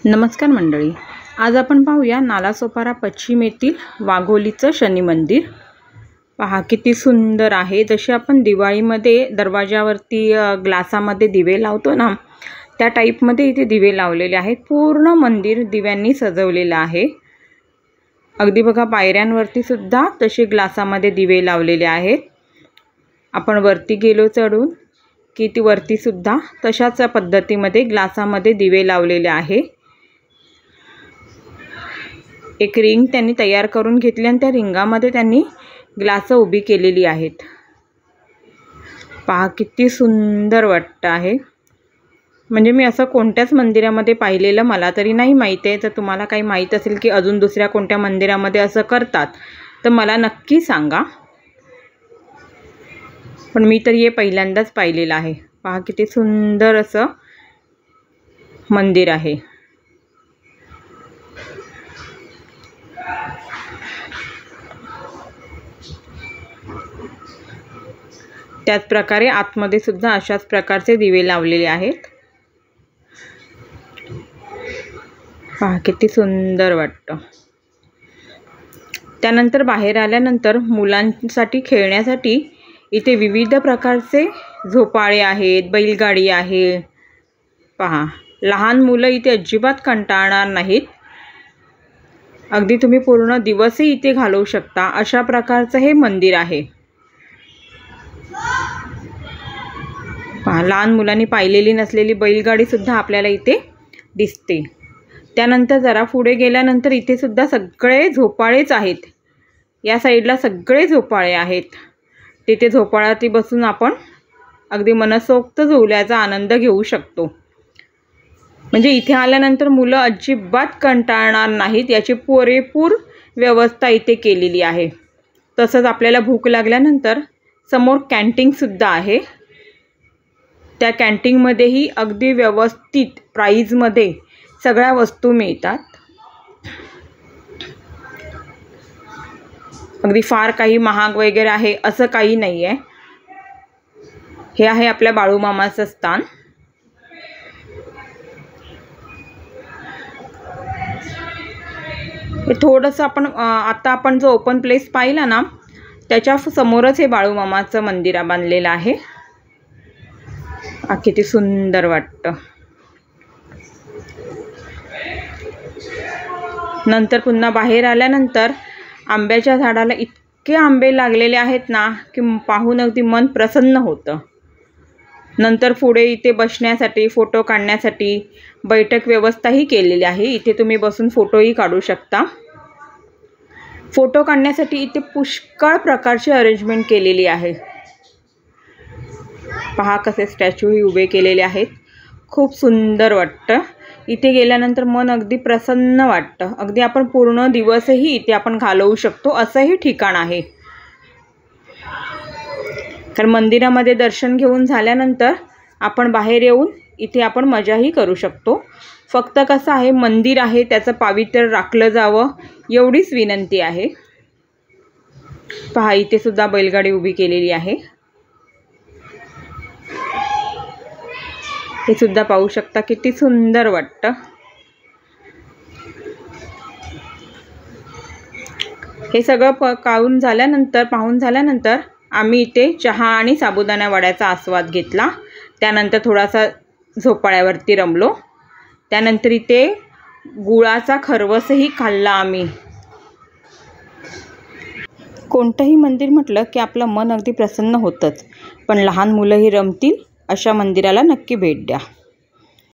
नमस्कार मंडळी, आज आपण पाहूया नालासोपारा पश्चिम येथील वाघोलीचं शनी मंदिर। पहा किती सुंदर आहे। जसे आपण दिवाळीमध्ये दरवाजावरती ग्लासामध्ये दिवे लावतो ना, त्या टाईपमध्ये इथे दिवे लावलेले आहेत। पूर्ण मंदिर दिव्यांनी सजवलेलं आहे। अगदी बघा पायऱ्यांवरती सुद्धा तसे ग्लासामध्ये दिवे लावलेले आहेत। आपण वरती गेलो चढून की ती वरती सुद्धा तशाच पद्धतीमध्ये ग्लासामध्ये दिवे लावलेले आहे। एक रिंग त्यांनी तयार करून घेतली आणि त्या रिंगामध्ये त्यांनी ग्लास उभी केलेली आहेत। पहा किती सुंदर वाटतं आहे। म्हणजे मी असं कोणत्याच मंदिरामध्ये पाहिलेलं मला तरी नाही माहिती आहे। तर तुम्हाला काही माहित असेल की अजून दुसऱ्या कोणत्या मंदिरामध्ये असं करतात तर मला नक्की सांगा। पण मी तर हे पहिल्यांदाच पाहिलेलं आहे। पहा किती सुंदर असं मंदिर आहे। त्याच प्रकारे आतमध्ये सुद्धा अशाच प्रकारचे दिवे लावलेले आहेत। पहा किती सुंदर वाटतं। त्यानंतर बाहेर आल्यानंतर मुलांसाठी खेळण्यासाठी इथे विविध प्रकारचे झोपाळे आहेत, बैलगाडी आहे। पहा लहान मुलं इथे अजिबात कंटाळणार नाहीत। अगदी तुम्ही पूर्ण दिवसही इथे घालवू शकता अशा प्रकारचं हे मंदिर आहे। पहा लहान मुलांनी पाहिलेली नसलेली बैलगाडी सुद्धा आपल्याला इथे दिसते। त्यानंतर जरा पुढे गेल्यानंतर इथे सुद्धा सगळे झोपाळेच आहेत। या साईडला सगळे झोपाळे आहेत। तिथे झोपाळ्यावरती बसून आपण अगदी मनसोक्त झोल्याचा आनंद घेऊ शकतो। म्हणजे इथे आल्यानंतर मुलं अजिबात कंटाळणार नाहीत याची पुरेपूर व्यवस्था इथे केलेली आहे। तसंच आपल्याला भूक लागल्यानंतर समोर कॅन्टीन सुद्धा आहे। त्या कॅन्टीनमध्येही अगदी व्यवस्थित प्राईजमध्ये सगळ्या वस्तू मिळतात। अगदी फार काही महाग वगैरे आहे असं काही नाही आहे। हे आहे आपल्या बाळूमामाचं स्थान। हे थोडंसं आता आपण जो ओपन प्लेस पाहिला ना त्याच्या समोरच हे बाळूमामाचं मंदिर बांधलेलं आहे। किती सुंदर वाटतं। नंतर पुन्हा बाहेर आल्यानंतर आंब्याच्या झाडाला इतके आंबे लागलेले आहेत ना की पाहून अगदी मन प्रसन्न होतं। नंतर पुढे इथे बसण्यासाठी फोटो काढण्यासाठी बैठक व्यवस्थाही केलेली आहे। इथे तुम्ही बसून फोटोही काढू शकता। फोटो काढण्यासाठी इथे पुष्कळ प्रकारची अरेंजमेंट केलेली आहे। पहा कसे स्टॅच्यूही उभे केलेले आहेत। खूप सुंदर वाटतं। इथे गेल्यानंतर मन अगदी प्रसन्न वाटतं। अगदी आपण पूर्ण दिवसही इथे आपण घालवू शकतो असंही ठिकाण आहे। कारण मंदिरामध्ये दर्शन घेऊन झाल्यानंतर आपण बाहेर येऊन इथे आपण मजाही करू शकतो। फक्त कसं आहे मंदिर आहे त्याचं पावित्र्य राखलं जावं एवढीच विनंती आहे। पहा इथे सुद्धा बैलगाडी उभी केलेली आहे। हे सुद्धा पाहू शकता किती सुंदर वाटतं। हे सगळं पाहून झाल्यानंतर आम्ही इथे चहा आणि साबुदाणा वड्याचा आस्वाद घेतला। त्यानंतर थोडासा झोपाळ्यावरती रमलो। त्यानंतर इथे गुळाचा खरवसही खाल्ला आम्ही। कोणतंही मंदिर म्हटलं की आपलं मन अगदी प्रसन्न होतंच। पण लहान मुलंही रमतील अशा मंदिराला नक्की भेट द्या।